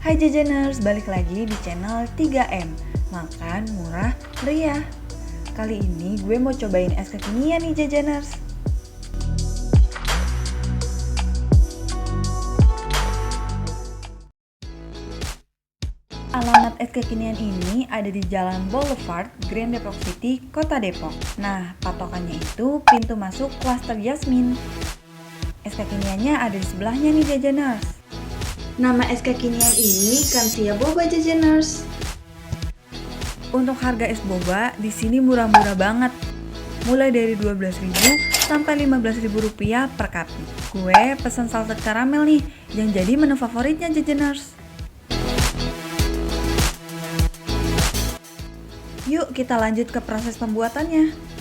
Hai Jajaners, balik lagi di channel 3M, makan murah meriah. Kali ini gue mau cobain es kekinian nih Jajaners. Alamat es kekinian ini ada di Jalan Boulevard, Grand Depok City, Kota Depok. Nah, patokannya itu pintu masuk Klaster Yasmin. Es kekiniannya ada di sebelahnya nih Jajaners. Nama es kekinian ini Kansia Boba Jajaners. Untuk harga es boba di sini murah-murah banget. Mulai dari 12.000 sampai 15.000 rupiah per cup. Gue pesen salted caramel nih, yang jadi menu favoritnya Jajaners. Yuk kita lanjut ke proses pembuatannya.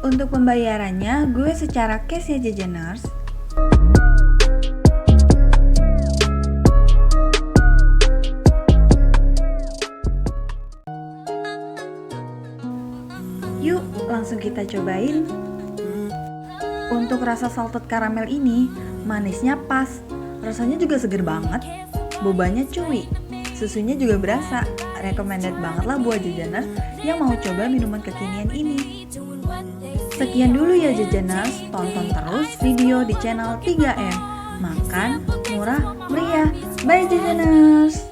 Untuk pembayarannya, gue secara cash ya Jajaners. Yuk, langsung kita cobain. Untuk rasa salted caramel ini, manisnya pas, rasanya juga seger banget, bobanya chewy, susunya juga berasa. Recommended banget lah buat Jajaners yang mau coba minuman kekinian ini. Sekian dulu ya Jajaners, tonton terus video di channel 3M. Makan murah meriah. Bye Jajaners.